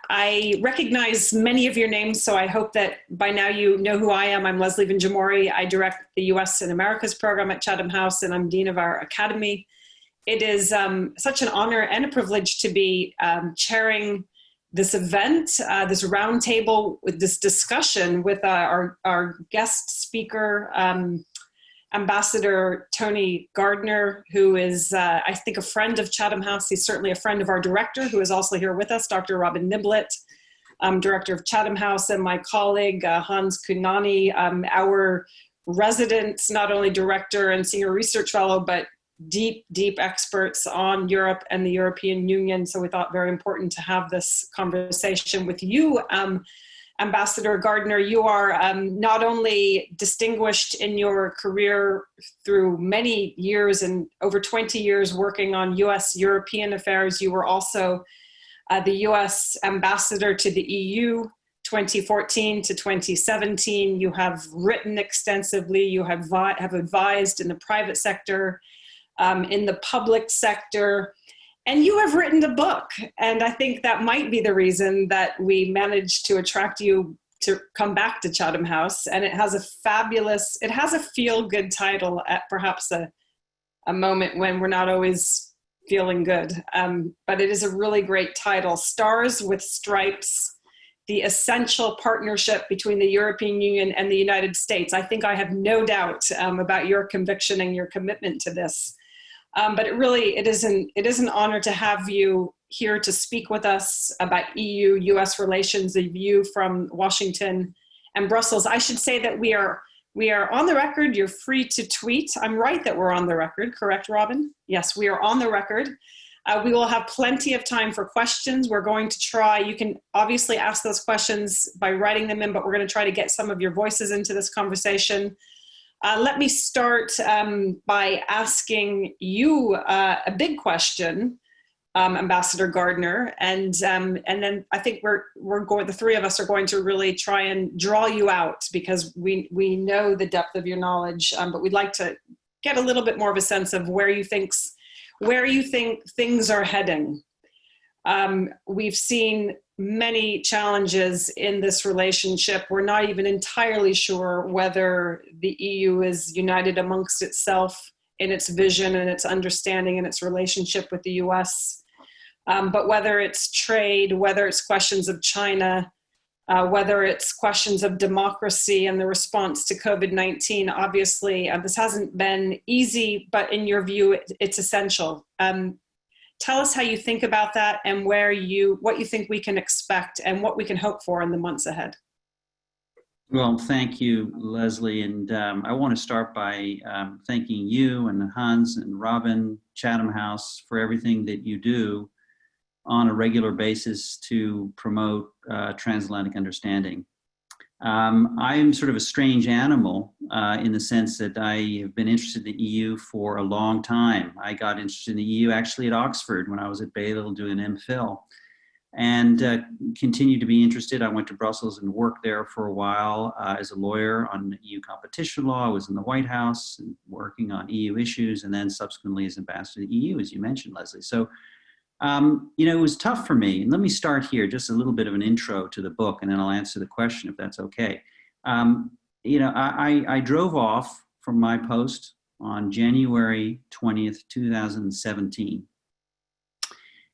I recognize many of your names, so I hope that by now you know who I am. I'm Leslie Vinjamori. I direct the US and Americas program at Chatham House, and I'm Dean of our Academy. It is such an honor and a privilege to be chairing this event, this roundtable, with this discussion with our guest speaker, Ambassador Tony Gardner, who is, I think, a friend of Chatham House. He's certainly a friend of our director, who is also here with us, Dr. Robin Niblett, director of Chatham House, and my colleague, Hans Kunani, our resident, not only director and senior research fellow, but deep, deep experts on Europe and the European Union. So we thought very important to have this conversation with you. Ambassador Gardner, you are not only distinguished in your career through many years and over 20 years working on US-European affairs, you were also the US ambassador to the EU 2014 to 2017. You have written extensively, you have advised in the private sector, in the public sector, and you have written a book, and I think that might be the reason that we managed to attract you to come back to Chatham House. And it has a feel-good title at perhaps a moment when we're not always feeling good. But it is a really great title, Stars with Stripes, the essential partnership between the European Union and the United States. I think I have no doubt about your conviction and your commitment to this. But it is an honor to have you here to speak with us about EU-US relations, a view from Washington and Brussels. I should say that we are on the record. You're free to tweet. I'm right that we're on the record, correct, Robin? Yes, we are on the record. We will have plenty of time for questions. We're going to try, you can obviously ask those questions by writing them in, but we're going to try to get some of your voices into this conversation. Let me start by asking you a big question, Ambassador Gardner, and then I think the three of us are going to really try and draw you out, because we know the depth of your knowledge, but we'd like to get a little bit more of a sense of where you think things are heading. We've seen many challenges in this relationship. We're not even entirely sure whether the EU is united amongst itself in its vision and its understanding and its relationship with the US. But whether it's trade, whether it's questions of China, whether it's questions of democracy and the response to COVID-19, obviously this hasn't been easy, but in your view, it's essential. Tell us how you think about that and what you think we can expect and what we can hope for in the months ahead. Well, thank you, Leslie. And I want to start by thanking you and Hans and Robin, Chatham House, for everything that you do on a regular basis to promote transatlantic understanding. I am sort of a strange animal in the sense that I have been interested in the EU for a long time. I got interested in the EU actually at Oxford when I was at Balliol doing an MPhil, and continued to be interested. I went to Brussels and worked there for a while as a lawyer on EU competition law. I was in the White House and working on EU issues, and then subsequently as ambassador to the EU, as you mentioned, Leslie. So it was tough for me. And let me start here, just a little bit of an intro to the book, and then I'll answer the question if that's okay. I drove off from my post on January 20th, 2017.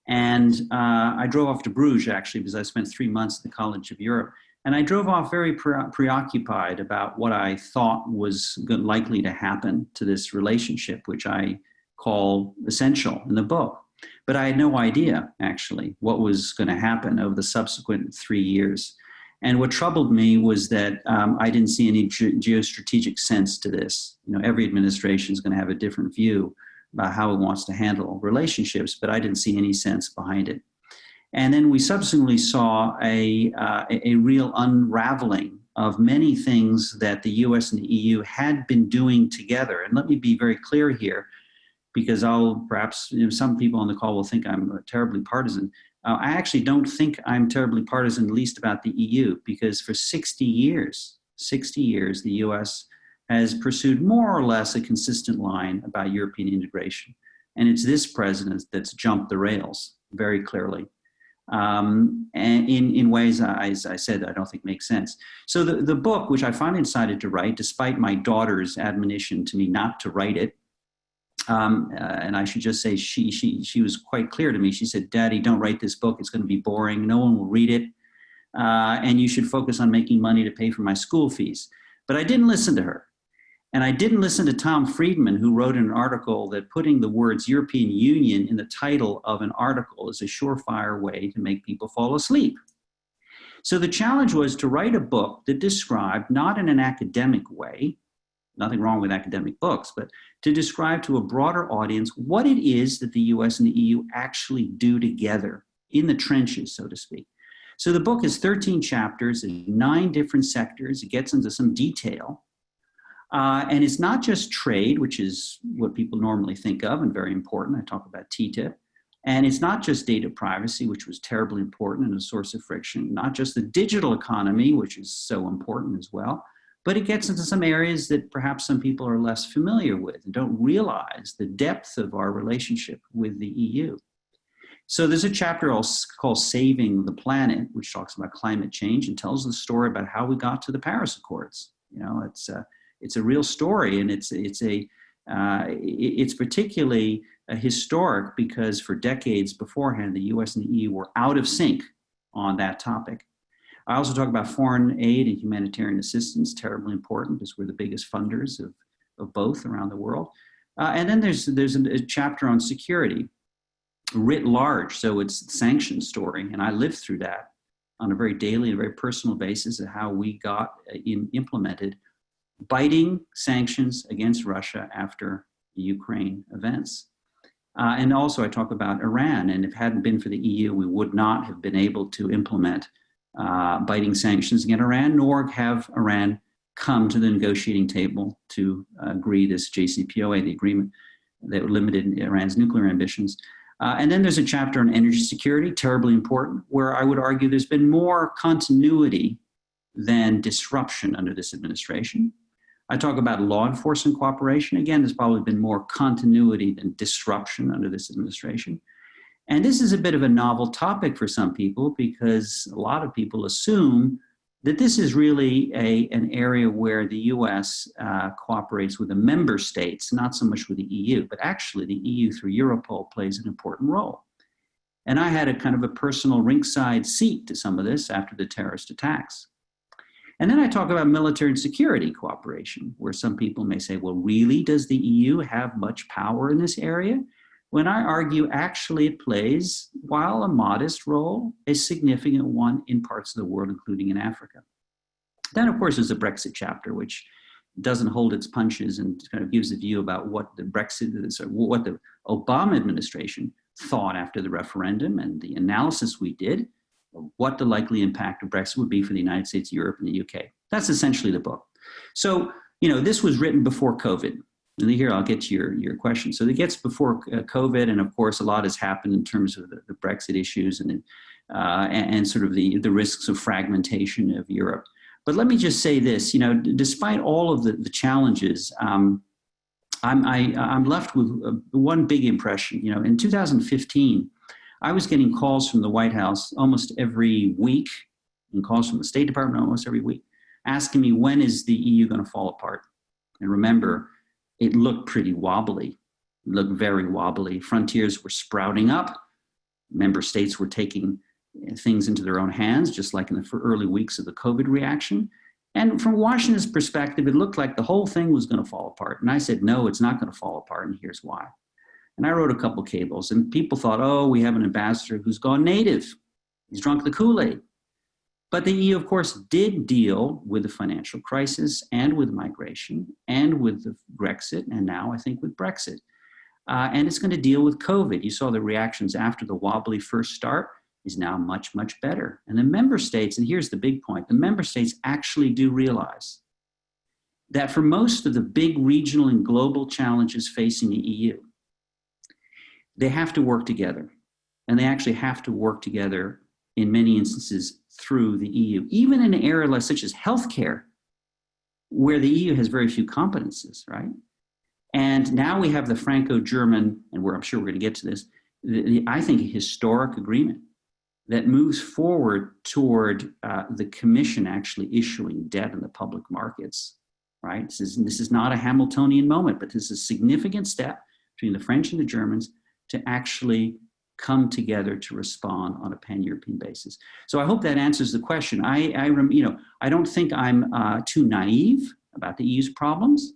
And I drove off to Bruges, actually, because I spent 3 months at the College of Europe. And I drove off very preoccupied about what I thought was likely to happen to this relationship, which I call essential in the book. But I had no idea, actually, what was going to happen over the subsequent 3 years. And what troubled me was that I didn't see any geostrategic sense to this. Every administration is going to have a different view about how it wants to handle relationships, but I didn't see any sense behind it. And then we subsequently saw a real unraveling of many things that the US and the EU had been doing together. And let me be very clear here, because some people on the call will think I'm terribly partisan. I actually don't think I'm terribly partisan, least about the EU, because for 60 years, the US has pursued more or less a consistent line about European integration. And it's this president that's jumped the rails very clearly. and in ways, as I said, I don't think make sense. So the book, which I finally decided to write, despite my daughter's admonition to me not to write it, and I should just say she was quite clear to me. She said, "Daddy, don't write this book. It's going to be boring. No one will read it. And you should focus on making money to pay for my school fees." But I didn't listen to her. And I didn't listen to Tom Friedman, who wrote in an article that putting the words European Union in the title of an article is a surefire way to make people fall asleep. So the challenge was to write a book that described, not in an academic way, nothing wrong with academic books, but to describe to a broader audience what it is that the US and the EU actually do together in the trenches, so to speak. So the book is 13 chapters in 9 different sectors. It gets into some detail. And it's not just trade, which is what people normally think of and very important. I talk about TTIP. And it's not just data privacy, which was terribly important and a source of friction, not just the digital economy, which is so important as well, but it gets into some areas that perhaps some people are less familiar with and don't realize the depth of our relationship with the EU. So there's a chapter called Saving the Planet, which talks about climate change and tells the story about how we got to the Paris Accords. You know, it's a real story, and it's particularly historic because for decades beforehand, the US and the EU were out of sync on that topic. I also talk about foreign aid and humanitarian assistance, terribly important because we're the biggest funders of both around the world. And then there's a chapter on security, writ large, so it's the sanctions story, and I lived through that on a very daily and very personal basis of how we got implemented biting sanctions against Russia after the Ukraine events. And also I talk about Iran, and if it hadn't been for the EU, we would not have been able to implement biting sanctions against Iran, nor have Iran come to the negotiating table to agree this JCPOA, the agreement that limited Iran's nuclear ambitions. And then there's a chapter on energy security, terribly important, where I would argue there's been more continuity than disruption under this administration. I talk about law enforcement cooperation. Again, there's probably been more continuity than disruption under this administration. And this is a bit of a novel topic for some people because a lot of people assume that this is really an area where the US cooperates with the member states, not so much with the EU, but actually the EU through Europol plays an important role. And I had a kind of a personal ringside seat to some of this after the terrorist attacks. And then I talk about military and security cooperation, where some people may say, well, really, does the EU have much power in this area? When I argue actually it plays, while a modest role, a significant one in parts of the world, including in Africa. Then, of course, there's a Brexit chapter, which doesn't hold its punches and kind of gives a view about what the what the Obama administration thought after the referendum and the analysis we did of what the likely impact of Brexit would be for the United States, Europe, and the UK. That's essentially the book. So, you know, this was written before COVID. And here I'll get to your question. So it gets before COVID, and of course a lot has happened in terms of the Brexit issues and sort of the risks of fragmentation of Europe. But let me just say this: you know, despite all of the challenges, I'm left with one big impression. You know, in 2015, I was getting calls from the White House almost every week, and calls from the State Department almost every week, asking me when is the EU going to fall apart. And remember, it looked pretty wobbly. It looked very wobbly. Frontiers were sprouting up. Member states were taking things into their own hands, just like in the early weeks of the COVID reaction. And from Washington's perspective, it looked like the whole thing was going to fall apart. And I said, no, it's not going to fall apart, and here's why. And I wrote a couple cables, and people thought, oh, we have an ambassador who's gone native. He's drunk the Kool-Aid. But the EU, of course, did deal with the financial crisis and with migration and with the Brexit, and now I think with Brexit. And it's going to deal with COVID. You saw the reactions after the wobbly first start is now much, much better. And the member states, and here's the big point, the member states actually do realize that for most of the big regional and global challenges facing the EU, they have to work together. And they actually have to work together in many instances through the EU, even in an area such as healthcare, where the EU has very few competences, right? And now we have the Franco-German, and I'm sure we're going to get to this, I think a historic agreement that moves forward toward the Commission actually issuing debt in the public markets, right? This is not a Hamiltonian moment, but this is a significant step between the French and the Germans to actually come together to respond on a pan-European basis. So I hope that answers the question. I don't think I'm too naive about the EU's problems,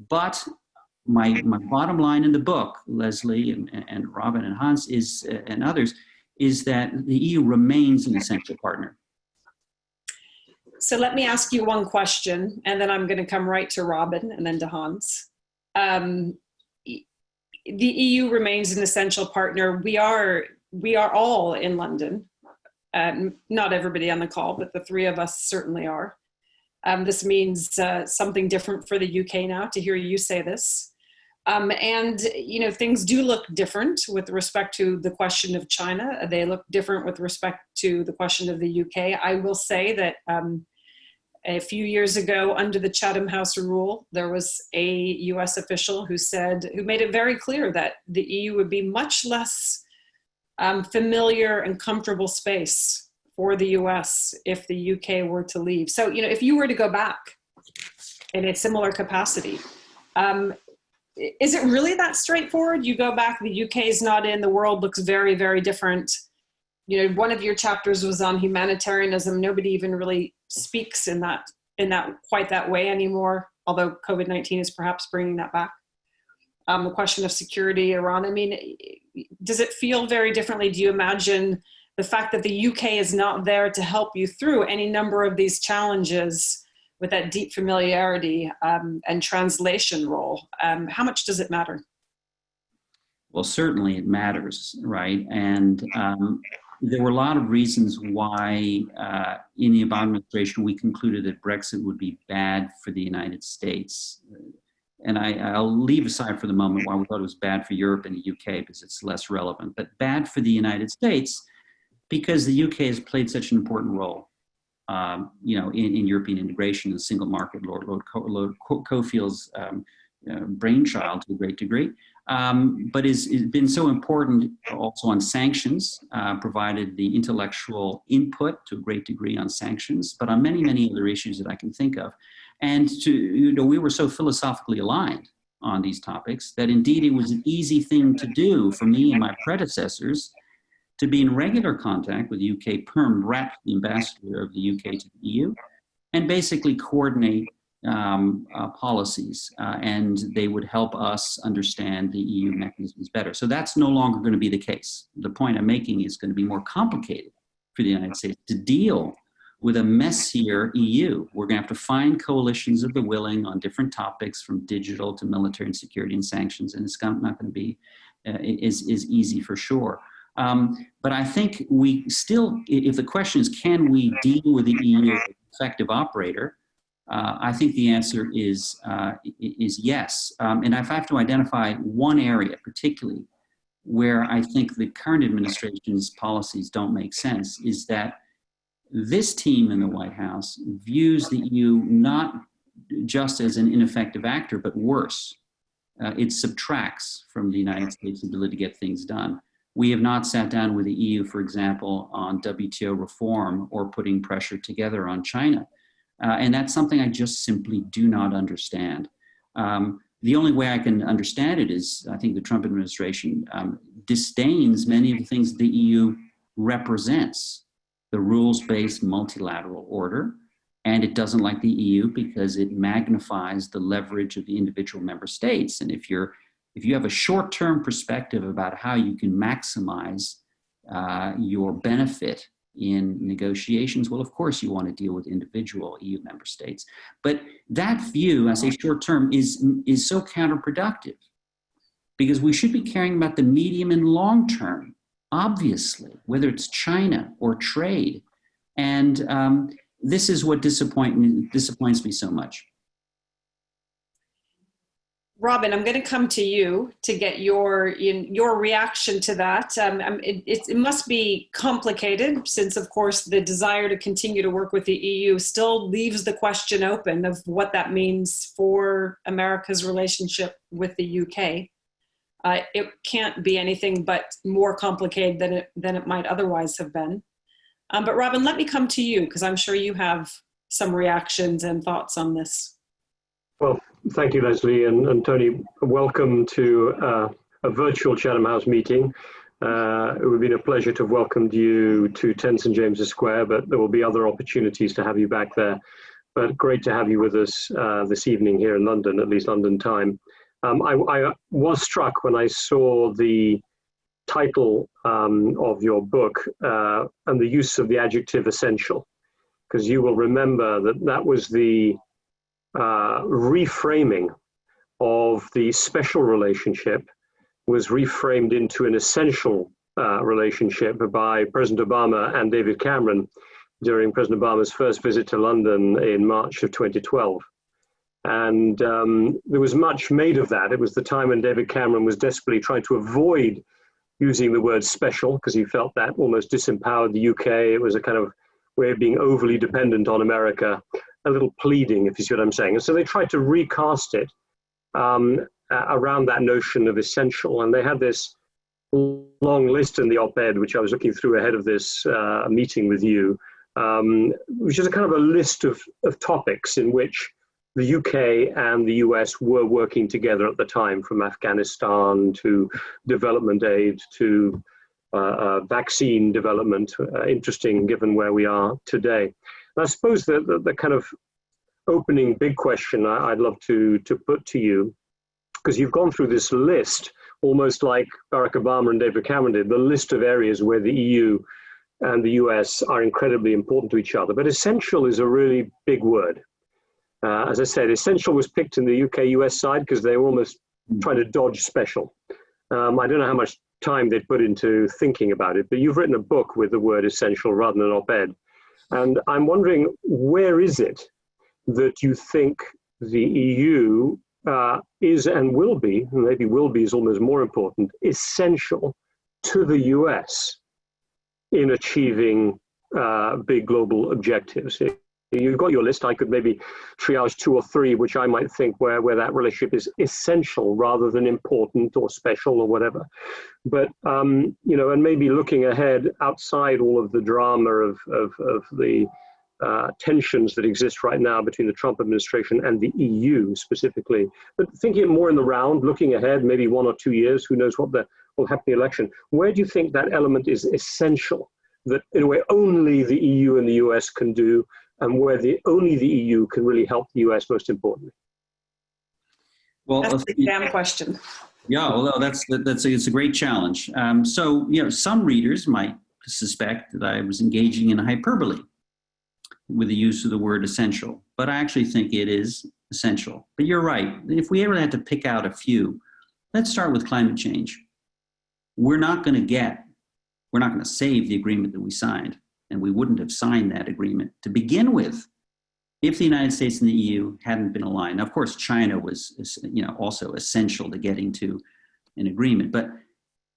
but my bottom line in the book, Leslie and Robin and Hans and others, is that the EU remains an essential partner. So let me ask you one question, and then I'm going to come right to Robin and then to Hans. The EU remains an essential partner. We are all in London. Not everybody on the call, but the three of us certainly are. This means something different for the UK now to hear you say this. And, things do look different with respect to the question of China. They look different with respect to the question of the UK. I will say that a few years ago, under the Chatham House rule, there was a US official who made it very clear that the EU would be much less familiar and comfortable space for the US if the UK were to leave. So, if you were to go back in a similar capacity, is it really that straightforward? You go back, the UK is not in, the world looks very, very different. One of your chapters was on humanitarianism. Nobody even really speaks in that quite that way anymore, although COVID-19 is perhaps bringing that back. The question of security, Iran, does it feel very differently? Do you imagine the fact that the UK is not there to help you through any number of these challenges with that deep familiarity and translation role? How much does it matter? Well, certainly it matters, right? And there were a lot of reasons why in the Obama administration we concluded that Brexit would be bad for the United States. And I'll leave aside for the moment why we thought it was bad for Europe and the UK because it's less relevant, but bad for the United States because the UK has played such an important role in European integration and single market, Lord Cofield's brainchild to a great degree, but has been so important also on sanctions, provided the intellectual input to a great degree on sanctions, but on many, many other issues that I can think of. And we were so philosophically aligned on these topics that indeed it was an easy thing to do for me and my predecessors to be in regular contact with the UK Perm Rat, the ambassador of the UK to the EU, and basically coordinate policies, and they would help us understand the EU mechanisms better. So that's no longer going to be the case. The point I'm making is going to be more complicated for the United States to deal with a messier EU. We're going to have to find coalitions of the willing on different topics from digital to military and security and sanctions, and it's not going to be is easy for sure. But I think we still, if the question is, can we deal with the EU as an effective operator? I think the answer is yes. And if I have to identify one area particularly where I think the current administration's policies don't make sense, is that this team in the White House views the EU not just as an ineffective actor, but worse. It subtracts from the United States' ability to get things done. We have not sat down with the EU, for example, on WTO reform or putting pressure together on China. And that's something I just simply do not understand. The only way I can understand it is I think the Trump administration disdains many of the things the EU represents, the rules-based multilateral order, and it doesn't like the EU because it magnifies the leverage of the individual member states. And if you have a short-term perspective about how you can maximize your benefit in negotiations, well, of course you want to deal with individual EU member states. But that view, I say short-term, is so counterproductive because we should be caring about the medium and long-term, obviously, whether it's China or trade. And this is what disappoints me so much. Robin, I'm going to come to you to get your reaction to that. It must be complicated since, of course, the desire to continue to work with the EU still leaves the question open of what that means for America's relationship with the UK. it can't be anything but more complicated than it might otherwise have been. But Robin, let me come to you, because I'm sure you have some reactions and thoughts on this. Well, thank you, Leslie, and Tony. Welcome to a virtual Chatham House meeting. It would have been a pleasure to have welcomed you to 10 St. James's Square, but there will be other opportunities to have you back there. But great to have you with us this evening here in London, at least London time. I was struck when I saw the title of your book and the use of the adjective essential, because you will remember that was the reframing of the special relationship was reframed into an essential relationship by President Obama and David Cameron during President Obama's first visit to London in March of 2012. And there was much made of that. It was the time when David Cameron was desperately trying to avoid using the word special, because he felt that almost disempowered the UK. It was a kind of way of being overly dependent on America, a little pleading, if you see what I'm saying. And so they tried to recast it around that notion of essential. And they had this long list in the op-ed, which I was looking through ahead of this meeting with you, which is a kind of a list of topics in which the UK and the US were working together at the time, from Afghanistan to development aid to vaccine development. Interesting given where we are today. And I suppose the kind of opening big question I'd love to put to you, because you've gone through this list, almost like Barack Obama and David Cameron did, the list of areas where the EU and the US are incredibly important to each other. But essential is a really big word. As I said, essential was picked in the UK-US side because they were almost trying to dodge special. I don't know how much time they put into thinking about it, but you've written a book with the word essential rather than an op-ed. And I'm wondering, where is it that you think the EU is and will be, maybe will be is almost more important, essential to the US in achieving big global objectives? You've got your list. I could maybe triage 2 or 3, which I might think where that relationship is essential rather than important or special or whatever. But, you know, and maybe looking ahead outside all of the drama of the tensions that exist right now between the Trump administration and the EU specifically, but thinking more in the round, looking ahead, maybe 1 or 2 years, who knows what will happen in the election. Where do you think that element is essential, that in a way only the EU and the US can do, and where only the EU can really help the US most importantly? Well, that's a damn question. Yeah, well, it's a great challenge. So, you know, some readers might suspect that I was engaging in hyperbole with the use of the word essential, but I actually think it is essential. But you're right. If we ever had to pick out a few, let's start with climate change. We're not going to save the agreement that we signed. And we wouldn't have signed that agreement to begin with if the United States and the EU hadn't been aligned. Now, of course, China was, you know, also essential to getting to an agreement. But,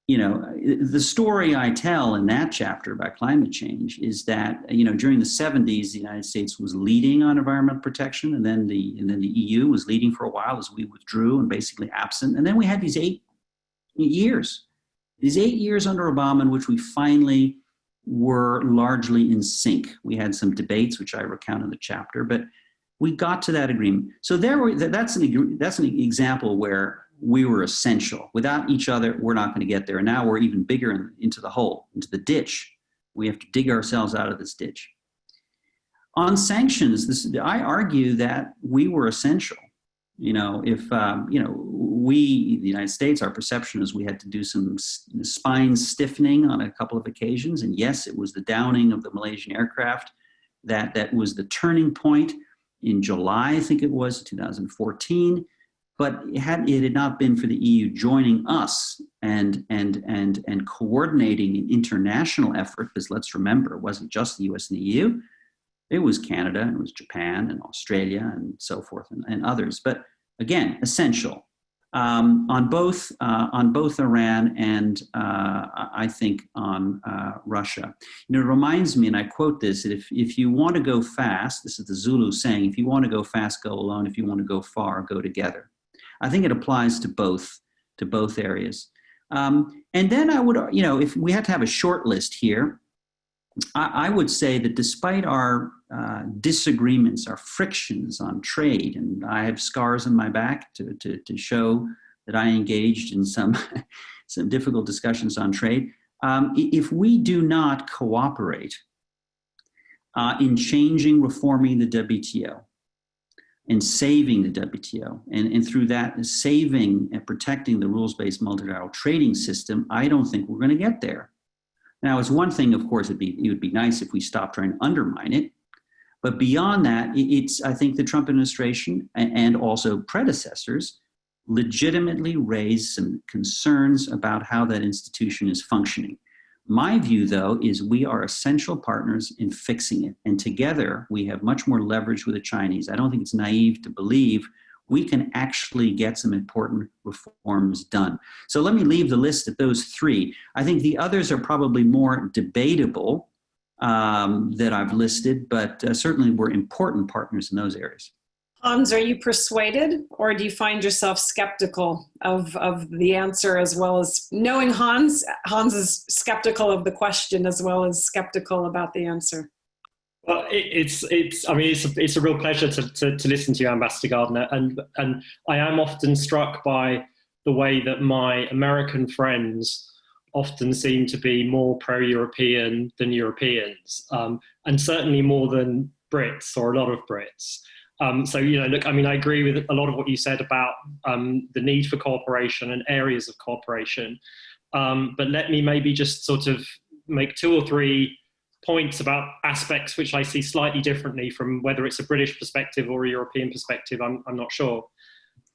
you know, the story I tell in that chapter about climate change is that, you know, during the 70s, the United States was leading on environmental protection, and then the EU was leading for a while as we withdrew and basically absent. And then we had these 8 years under Obama in which we finally were largely in sync. We had some debates, which I recount in the chapter, but we got to that agreement. So that's an example where we were essential. Without each other, we're not going to get there. And now we're even bigger into the hole, into the ditch. We have to dig ourselves out of this ditch. On sanctions, I argue that we were essential. You know, if, you know, we, the United States, our perception is we had to do some spine stiffening on a couple of occasions. And yes, it was the downing of the Malaysian aircraft that was the turning point in July, I think it was, 2014. But it had not been for the EU joining us and coordinating an international effort, because let's remember, it wasn't just the US and the EU. It was Canada, and it was Japan and Australia and so forth and others. But again, essential on both Iran and I think on Russia. You know, it reminds me, and I quote this, that if you want to go fast, this is the Zulu saying, if you want to go fast, go alone. If you want to go far, go together. I think it applies to both to both areas. And then I would, if we had to have a short list here, I would say that despite our disagreements, our frictions on trade, and I have scars on my back to show that I engaged in some difficult discussions on trade, if we do not cooperate in changing, reforming the WTO, and saving the WTO, and through that saving and protecting the rules-based multilateral trading system, I don't think we're going to get there. Now, it's one thing, of course, it would be nice if we stopped trying to undermine it. But beyond that, I think the Trump administration and also predecessors legitimately raised some concerns about how that institution is functioning. My view, though, is we are essential partners in fixing it. And together, we have much more leverage with the Chinese. I don't think it's naive to believe we can actually get some important reforms done. So let me leave the list at those three. I think the others are probably more debatable that I've listed, but certainly we're important partners in those areas. Hans, are you persuaded, or do you find yourself skeptical of the answer, as well as knowing Hans? Hans is skeptical of the question as well as skeptical about the answer. Well, it's a real pleasure to listen to you, Ambassador Gardner, and I am often struck by the way that my American friends often seem to be more pro-European than Europeans, and certainly more than Brits, or a lot of Brits. So, look, I agree with a lot of what you said about the need for cooperation and areas of cooperation. But let me maybe just sort of make two or three points about aspects which I see slightly differently from whether it's a British perspective or a European perspective. I'm not sure.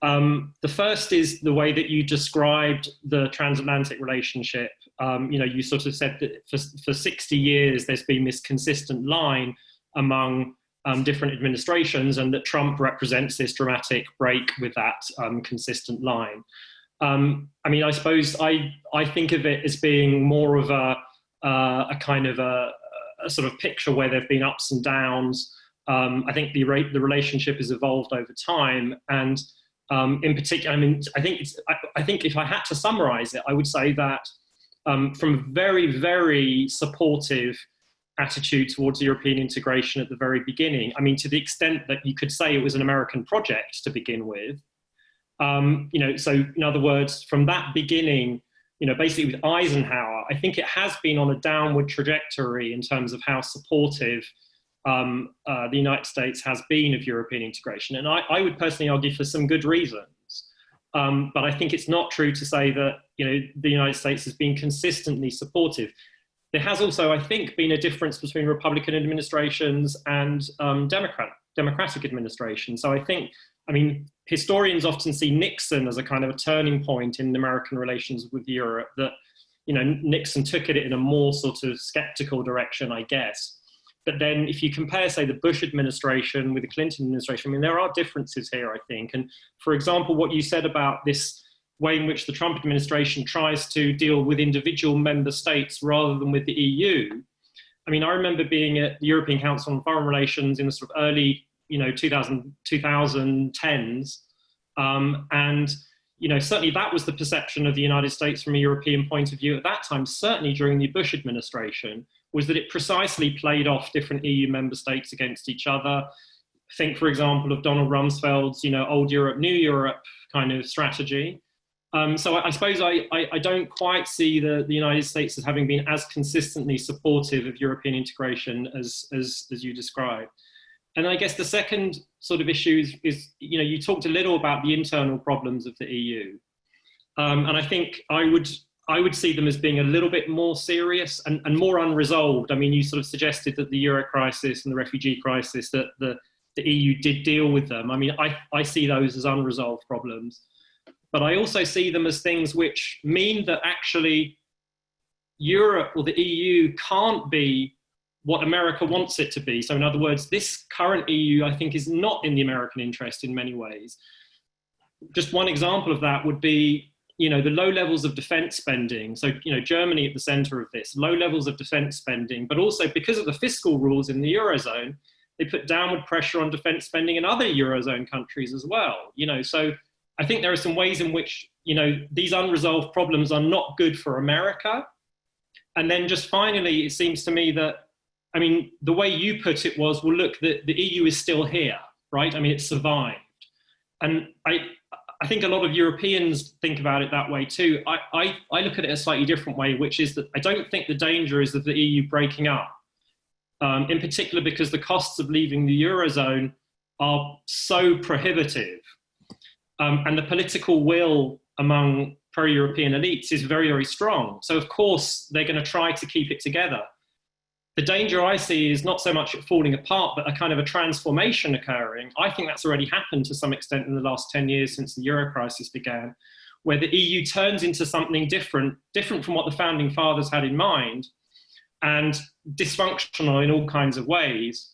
The first is the way that you described the transatlantic relationship. You sort of said that for 60 years there's been this consistent line among different administrations, and that Trump represents this dramatic break with that consistent line. I suppose I think of it as being more of a kind of a sort of picture where there have been ups and downs. I think the relationship has evolved over time, and in particular, I think if I had to summarize it, I would say that from a very, very supportive attitude towards European integration at the very beginning, to the extent that you could say it was an American project to begin with. So in other words, from that beginning, basically with Eisenhower, I think it has been on a downward trajectory in terms of how supportive the United States has been of European integration. And I would personally argue for some good reasons. But I think it's not true to say that, the United States has been consistently supportive. There has also, I think, been a difference between Republican administrations and Democratic administrations. So I think, historians often see Nixon as a kind of a turning point in American relations with Europe, that, Nixon took it in a more sort of skeptical direction, I guess. But then if you compare, say, the Bush administration with the Clinton administration, there are differences here, I think. And for example, what you said about this way in which the Trump administration tries to deal with individual member states rather than with the EU. I remember being at the European Council on Foreign Relations in the sort of early, 2010s. And, certainly that was the perception of the United States from a European point of view at that time, certainly during the Bush administration, was that it precisely played off different EU member states against each other. Think, for example, of Donald Rumsfeld's, old Europe, new Europe kind of strategy. So I suppose I don't quite see the United States as having been as consistently supportive of European integration as you described. And I guess the second sort of issue is you talked a little about the internal problems of the EU. And I think I would see them as being a little bit more serious and more unresolved. You sort of suggested that the Euro crisis and the refugee crisis, that the EU did deal with them. I see those as unresolved problems. But I also see them as things which mean that actually Europe or the EU can't be what America wants it to be. So in other words, this current EU, I think, is not in the American interest in many ways. Just one example of that would be, the low levels of defense spending. So, Germany at the center of this, low levels of defense spending, but also because of the fiscal rules in the Eurozone, they put downward pressure on defense spending in other Eurozone countries as well. So I think there are some ways in which you know, these unresolved problems are not good for America. And then just finally, it seems to me that, I mean, the way you put it was, well, look, the EU is still here, right? I mean, it survived. And I think a lot of Europeans think about it that way too. I look at it a slightly different way, which is that I don't think the danger is of the EU breaking up, in particular because the costs of leaving the Eurozone are so prohibitive. And the political will among pro-European elites is very, very strong. So of course, they're going to try to keep it together. The danger I see is not so much it falling apart, but a kind of a transformation occurring. I think that's already happened to some extent in the last 10 years since the Euro crisis began, where the EU turns into something different from what the founding fathers had in mind, and dysfunctional in all kinds of ways.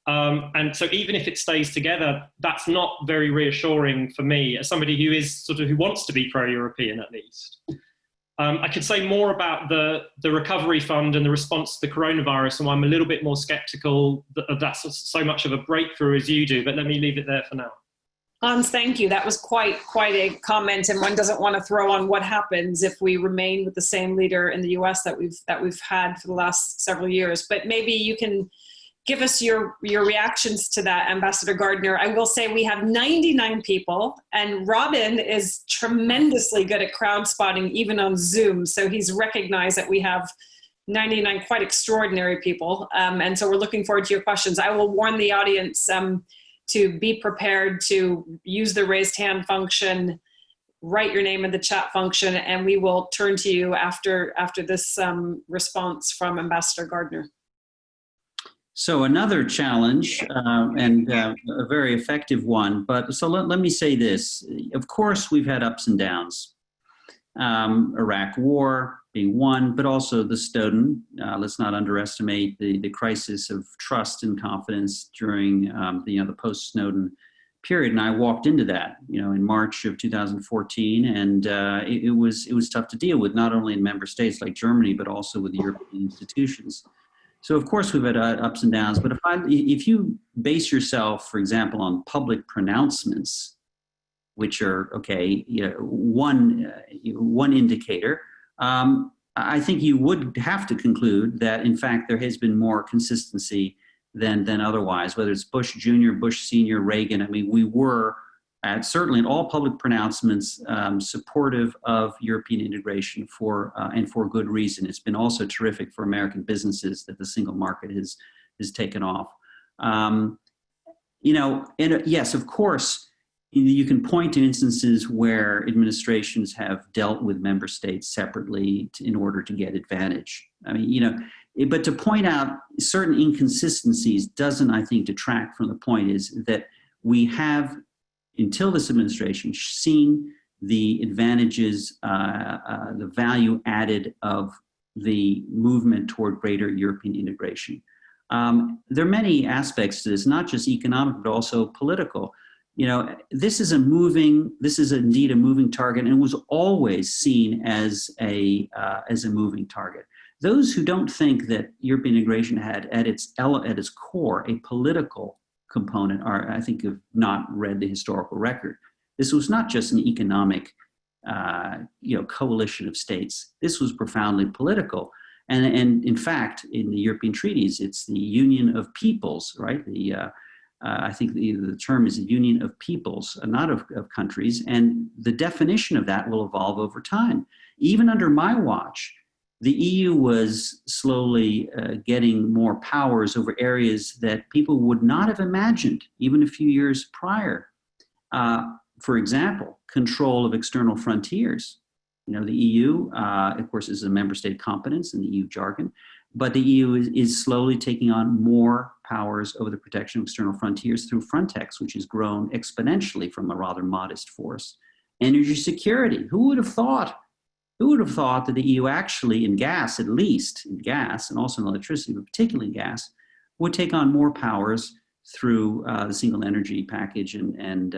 And so even if it stays together, that's not very reassuring for me as somebody who is who wants to be pro-European at least. I could say more about the recovery fund and the response to the coronavirus, and why I'm a little bit more skeptical that that's so much of a breakthrough as you do, but let me leave it there for now. Hans, thank you. That was quite a comment, and one doesn't want to throw on what happens if we remain with the same leader in the US that we've had for the last several years. But maybe you can give us your reactions to that, Ambassador Gardner. I will say we have 99 people, and Robin is tremendously good at crowd spotting, even on Zoom. So he's recognized that we have 99 quite extraordinary people. And so we're looking forward to your questions. I will warn the audience to be prepared to use the raised hand function, write your name in the chat function, and we will turn to you after this response from Ambassador Gardner. So another challenge, and a very effective one, but so let me say this. Of course, we've had ups and downs. Iraq war being one, but also the Snowden. Let's not underestimate the crisis of trust and confidence during the post-Snowden period. And I walked into that, in March of 2014, and it was tough to deal with, not only in member states like Germany, but also with the European institutions. So of course we've had ups and downs, but if you base yourself, for example, on public pronouncements, which are one indicator, I think you would have to conclude that in fact there has been more consistency than otherwise. Whether it's Bush Jr., Bush Sr., Reagan. I mean, we were certainly in all public pronouncements supportive of European integration and for good reason. It's been also terrific for American businesses that the single market has taken off. Yes, of course, you can point to instances where administrations have dealt with member states separately in order to get advantage. I mean, but to point out certain inconsistencies doesn't, I think, detract from the point is that we have, until this administration, seen the advantages, the value added of the movement toward greater European integration. There are many aspects to this, not just economic, but also political. This is indeed a moving target, and it was always seen as a moving target. Those who don't think that European integration had at its core a political component I think have not read the historical record. This was not just an economic coalition of states. This was profoundly political. And in fact, in the European treaties, it's the union of peoples, right? I think the term is a union of peoples, not of countries. And the definition of that will evolve over time. Even under my watch, the EU was slowly getting more powers over areas that people would not have imagined even a few years prior. For example, control of external frontiers. The EU, of course, is a member state competence in the EU jargon, but the EU is slowly taking on more powers over the protection of external frontiers through Frontex, which has grown exponentially from a rather modest force. Energy security. Who would have thought that the EU actually, in gas, at least in gas, and also in electricity, but particularly in gas, would take on more powers through the single energy package and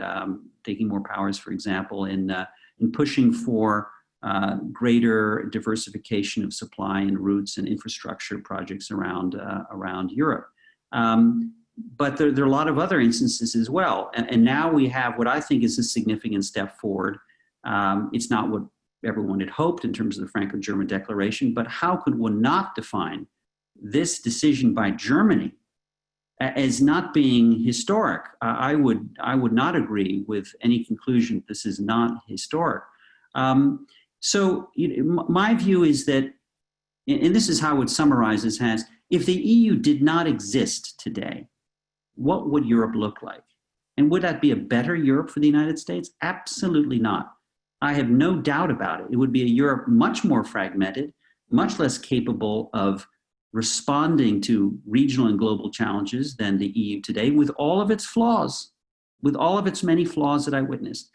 taking more powers, for example, in pushing for greater diversification of supply and routes and infrastructure projects around Europe. But there are a lot of other instances as well. And now we have what I think is a significant step forward It's not what everyone had hoped in terms of the Franco-German declaration, but how could one not define this decision by Germany as not being historic? I would not agree with any conclusion this is not historic. So my view is that, and this is how I would summarize this, Hans, if the EU did not exist today, what would Europe look like? And would that be a better Europe for the United States? Absolutely not. I have no doubt about it. It would be a Europe much more fragmented, much less capable of responding to regional and global challenges than the EU today, with all of its flaws, with all of its many flaws that I witnessed.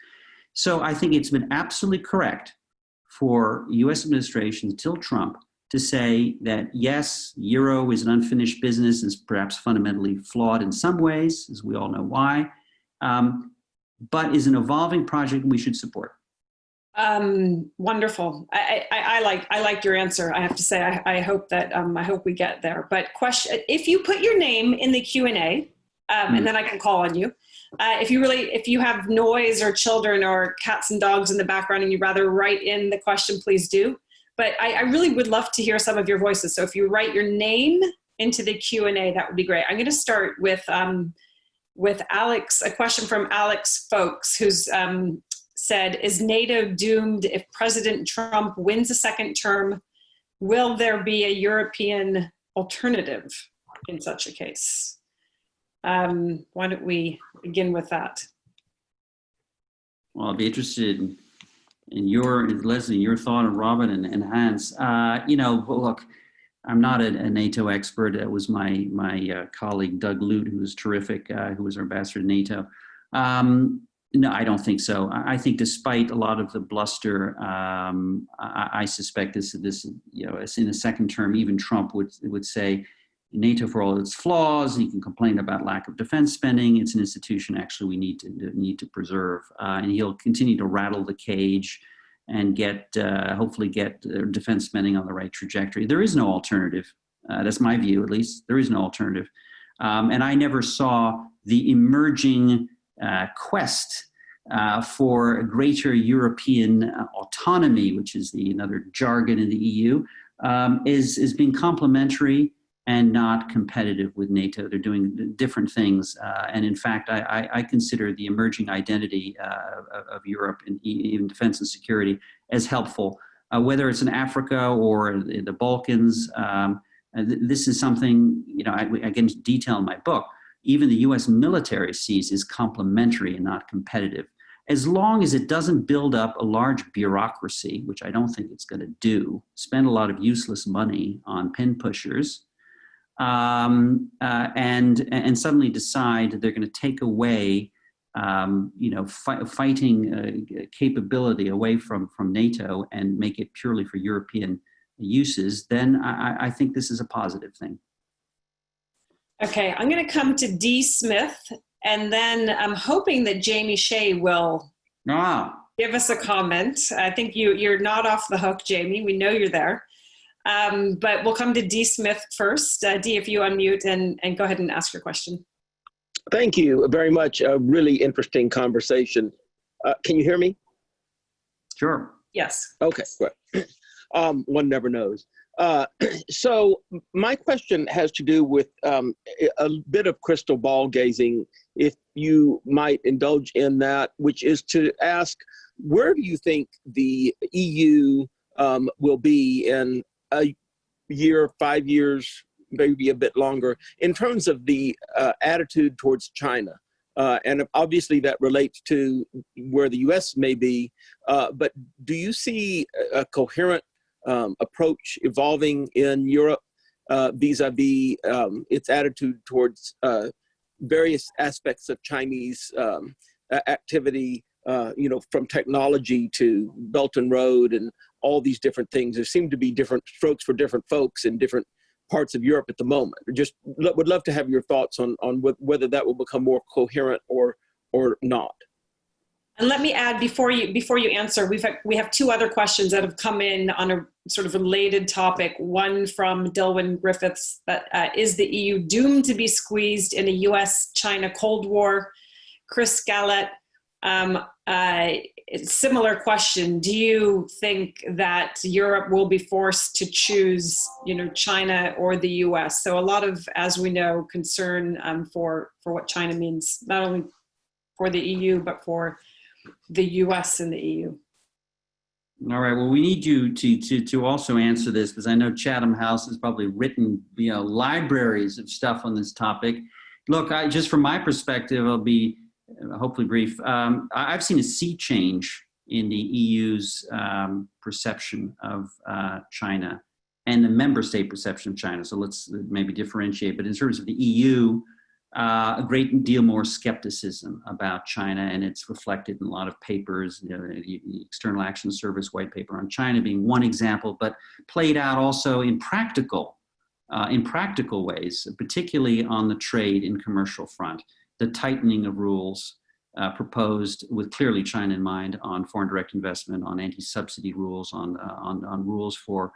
So I think it's been absolutely correct for US administration till Trump to say that, yes, Euro is an unfinished business, is perhaps fundamentally flawed in some ways, as we all know why, but is an evolving project we should support. Wonderful. I like your answer. I have to say, I hope that, I hope we get there. But question, if you put your name in the Q&A, and then I can call on you. If you have noise or children or cats and dogs in the background and you'd rather write in the question, please do. But I really would love to hear some of your voices. So if you write your name into the Q&A, that would be great. I'm going to start with Alex, a question from Alex Folks, who's said, is NATO doomed if President Trump wins a second term? Will there be a European alternative in such a case? Why don't we begin with that? Well, I'll be interested in Leslie, your thought, and Robin and Hans. Look, I'm not a NATO expert. That was my colleague, Doug Lute, who was terrific, who was our ambassador to NATO. No, I don't think so. I think despite a lot of the bluster, I suspect this, it's in the second term, even Trump would say, NATO, for all its flaws, he can complain about lack of defense spending. It's an institution actually we need to preserve, and he'll continue to rattle the cage and hopefully get defense spending on the right trajectory. There is no alternative. That's my view, at least. There is no alternative, and I never saw the emerging quest for greater European autonomy, which is another jargon in the EU, is being complementary and not competitive with NATO. They're doing different things. And in fact, I consider the emerging identity of Europe in even defense and security as helpful, whether it's in Africa or in the Balkans. This is something, I can detail in my book. Even the US military sees is complementary and not competitive. As long as it doesn't build up a large bureaucracy, which I don't think it's going to do, spend a lot of useless money on pin pushers, and suddenly decide they're going to take away, fighting capability away from NATO and make it purely for European uses, then I think this is a positive thing. Okay, I'm going to come to D. Smith, and then I'm hoping that Jamie Shea will give us a comment. I think you're not off the hook, Jamie. We know you're there. But we'll come to D. Smith first. D, if you unmute and go ahead and ask your question. Thank you very much. A really interesting conversation. Can you hear me? Sure. Yes. Okay, great. One never knows. So my question has to do with a bit of crystal ball gazing, if you might indulge in that, which is to ask, where do you think the EU will be in a year, 5 years, maybe a bit longer, in terms of the attitude towards China? And obviously that relates to where the US may be, but do you see a coherent approach evolving in Europe vis-a-vis its attitude towards various aspects of Chinese activity, from technology to Belt and Road and all these different things? There seem to be different strokes for different folks in different parts of Europe at the moment. Just would love to have your thoughts on whether that will become more coherent or not. And let me add, before you answer, we have two other questions that have come in on a sort of related topic. One from Dilwyn Griffiths, that is the EU doomed to be squeezed in a US-China Cold War? Chris Gallett, Similar question. Do you think that Europe will be forced to choose, China or the US? So a lot of, as we know, concern for what China means, not only for the EU, but for the US and the EU. All right. Well, we need you to also answer this, because I know Chatham House has probably written libraries of stuff on this topic. Look, just from my perspective, I'll be hopefully brief. I've seen a sea change in the EU's perception of China and the member state perception of China. So let's maybe differentiate. But in terms of the EU, a great deal more skepticism about China, and it's reflected in a lot of papers, the External Action Service white paper on China being one example, but played out also in practical ways, particularly on the trade and commercial front. The tightening of rules proposed with clearly China in mind on foreign direct investment, on anti-subsidy rules, on rules for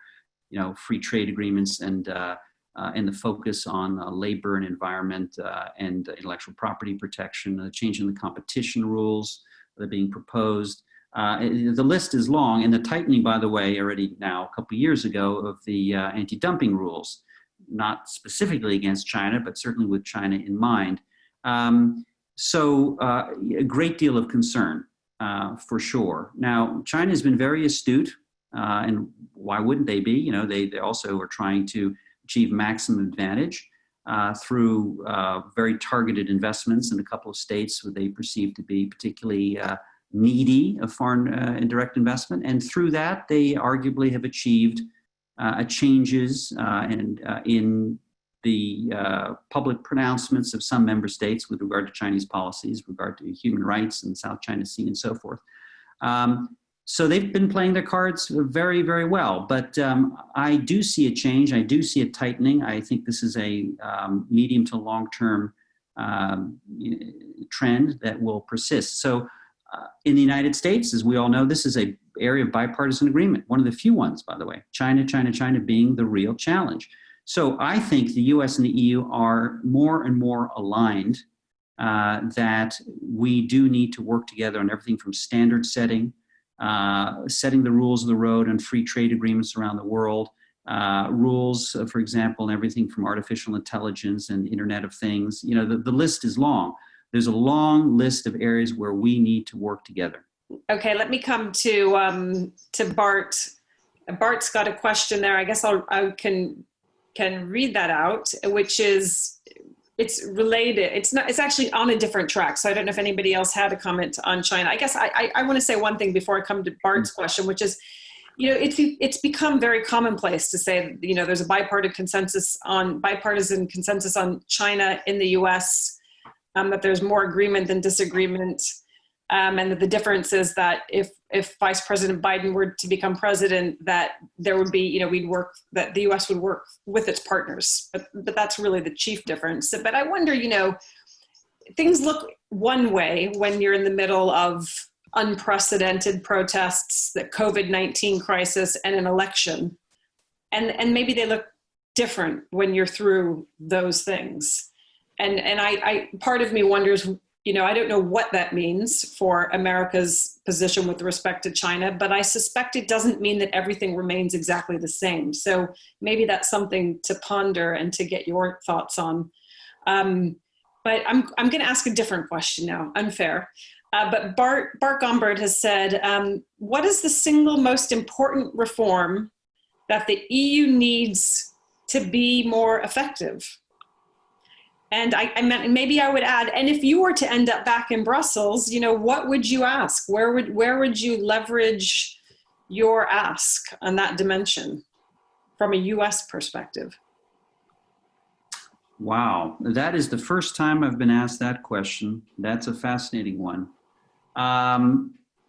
free trade agreements, and the focus on labor and environment and intellectual property protection, changing the competition rules that are being proposed. The list is long, and the tightening, by the way, already now a couple of years ago, of the anti-dumping rules, not specifically against China, but certainly with China in mind. So a great deal of concern for sure. Now, China has been very astute, and why wouldn't they be? They also are trying to achieve maximum advantage through very targeted investments in a couple of states where they perceive to be particularly needy of foreign indirect investment. And through that, they arguably have achieved changes in the public pronouncements of some member states with regard to Chinese policies, with regard to human rights in South China Sea and so forth. So they've been playing their cards very, very well. But I do see a change. I do see a tightening. I think this is a medium to long-term trend that will persist. So in the United States, as we all know, this is an area of bipartisan agreement, one of the few ones, by the way, China being the real challenge. So I think the US and the EU are more and more aligned that we do need to work together on everything from standard setting, setting the rules of the road and free trade agreements around the world, rules, for example, and everything from artificial intelligence and Internet of Things. The list is long. There's a long list of areas where we need to work together. Okay, let me come to Bart. Bart's got a question there. I guess I can read that out, which is, it's related. It's actually on a different track. So I don't know if anybody else had a comment on China. I guess I want to say one thing before I come to Bart's question, which is, it's become very commonplace to say, there's a bipartisan consensus on China in the US, that there's more agreement than disagreement. And that the difference is that if Vice President Biden were to become president, that there would be, that the U.S. would work with its partners. But that's really the chief difference. But I wonder, things look one way when you're in the middle of unprecedented protests, the COVID-19 crisis, and an election. And maybe they look different when you're through those things. And I part of me wonders, I don't know what that means for America's position with respect to China, but I suspect it doesn't mean that everything remains exactly the same. So maybe that's something to ponder and to get your thoughts on. But I'm going to ask a different question now, unfair. But Bart Gombert has said, what is the single most important reform that the EU needs to be more effective? And I meant, maybe I would add, and if you were to end up back in Brussels, what would you ask? Where would you leverage your ask on that dimension from a US perspective? Wow, that is the first time I've been asked that question. That's a fascinating one.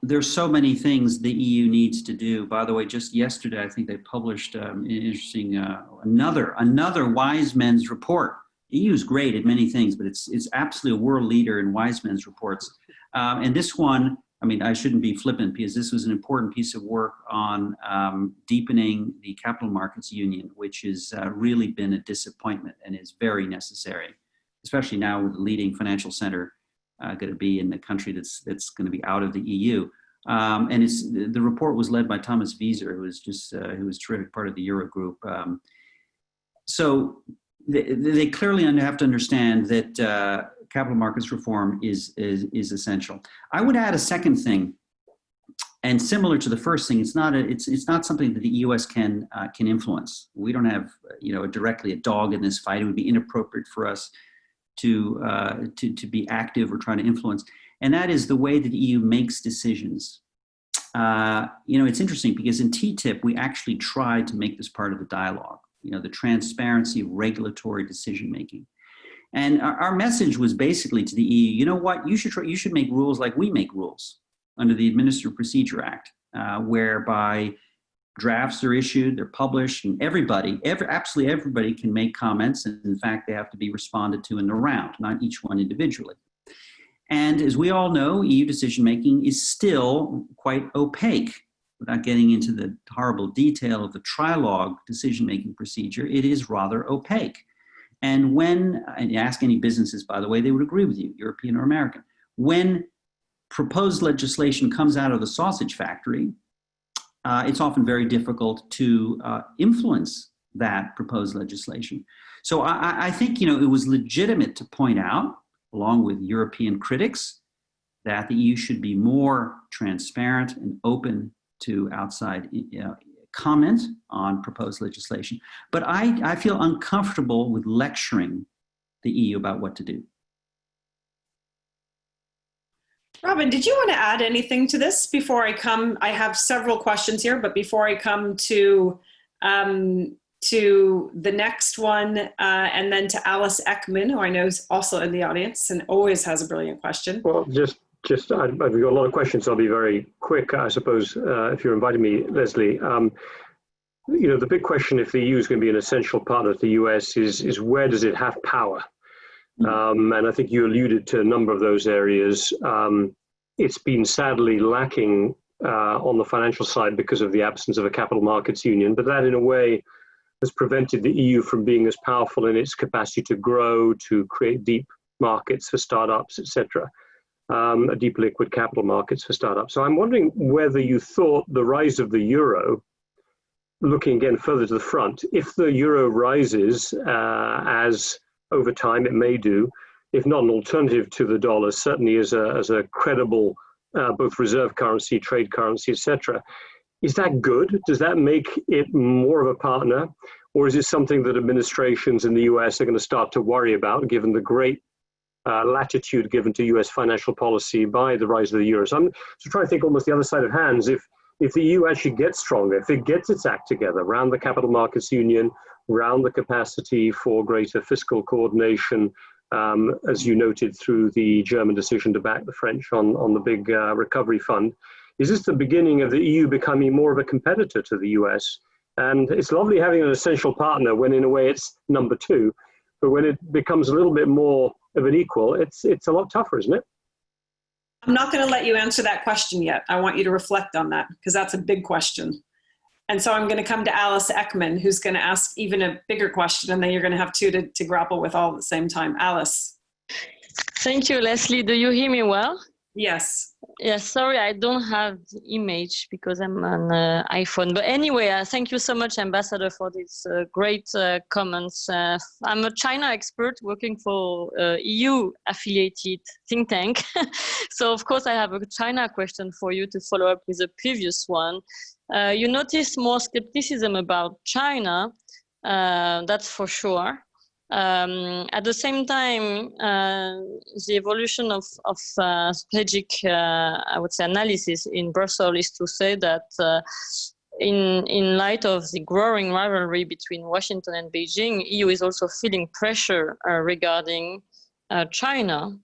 There's so many things the EU needs to do. By the way, just yesterday, I think they published an interesting, another wise men's report. The EU is great at many things, but it's absolutely a world leader in wise men's reports. And this one, I shouldn't be flippant, because this was an important piece of work on deepening the capital markets union, which has really been a disappointment and is very necessary, especially now with the leading financial center going to be in the country that's going to be out of the EU. And the report was led by Thomas Wieser, who was a terrific part of the Eurogroup. So they clearly have to understand that capital markets reform is essential. I would add a second thing, and similar to the first thing, it's not something that the U.S. can influence. We don't have directly a dog in this fight. It would be inappropriate for us to be active or try to influence. And that is the way that the EU makes decisions. It's interesting because in TTIP, we actually tried to make this part of the dialogue, the transparency of regulatory decision-making. And our message was basically to the EU, you know what, you should make rules like we make rules under the Administrative Procedure Act, whereby drafts are issued, they're published, and absolutely everybody can make comments. And in fact, they have to be responded to in the round, not each one individually. And as we all know, EU decision-making is still quite opaque. Without getting into the horrible detail of the trilogue decision-making procedure, it is rather opaque. And you ask any businesses, by the way, they would agree with you, European or American. When proposed legislation comes out of the sausage factory, it's often very difficult to influence that proposed legislation. So I think, it was legitimate to point out, along with European critics, that the EU should be more transparent and open to outside comment on proposed legislation. But I feel uncomfortable with lecturing the EU about what to do. Robin, did you want to add anything to this before I come? I have several questions here, but before I come to the next one, and then to Alice Ekman, who I know is also in the audience and always has a brilliant question. Well, I've got a lot of questions. I'll be very quick, I suppose, if you're inviting me, Leslie. The big question, if the EU is going to be an essential partner to the US, is where does it have power? And I think you alluded to a number of those areas. It's been sadly lacking on the financial side because of the absence of a capital markets union, but that in a way has prevented the EU from being as powerful in its capacity to grow, to create deep markets for startups, etc. Deep liquid capital markets for startups. So I'm wondering whether you thought the rise of the euro, looking again further to the front, if the euro rises as over time it may do, if not an alternative to the dollar, certainly as a credible both reserve currency, trade currency, etc. Is that good? Does that make it more of a partner? Or is it something that administrations in the US are going to start to worry about, given the great latitude given to US financial policy by the rise of the euro? So I'm trying to think almost the other side of hands. If the EU actually gets stronger, if it gets its act together around the capital markets union, around the capacity for greater fiscal coordination, as you noted through the German decision to back the French on the big recovery fund, is this the beginning of the EU becoming more of a competitor to the US? And it's lovely having an essential partner when in a way it's number two, but when it becomes a little bit more of an equal, it's a lot tougher, isn't it? I'm not going to let you answer that question yet. I want you to reflect on that because that's a big question. And so I'm going to come to Alice Ekman, who's going to ask even a bigger question, and then you're going to have two to grapple with all at the same time. Alice. Thank you, Leslie. Do you hear me well? Yes. Yes, sorry, I don't have the image because I'm on iPhone. But anyway, thank you so much, Ambassador, for these great comments. I'm a China expert working for EU-affiliated think tank. So, of course, I have a China question for you to follow up with the previous one. You notice more skepticism about China, that's for sure. At the same time, the evolution of strategic, I would say, analysis in Brussels is to say that in light of the growing rivalry between Washington and Beijing, EU is also feeling pressure regarding China.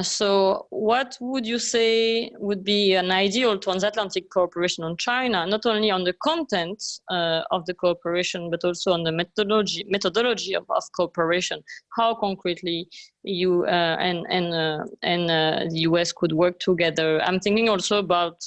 So what would you say would be an ideal transatlantic cooperation on China, not only on the content of the cooperation, but also on the methodology of cooperation? How concretely EU and the US could work together? I'm thinking also about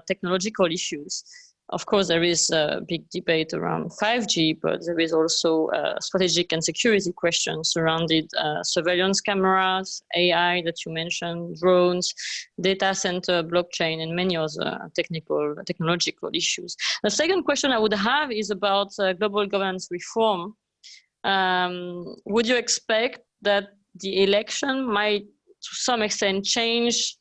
technological issues. Of course, there is a big debate around 5G, but there is also strategic and security questions surrounding surveillance cameras, AI that you mentioned, drones, data center, blockchain, and many other technological issues. The second question I would have is about global governance reform. Would you expect that the election might, to some extent, change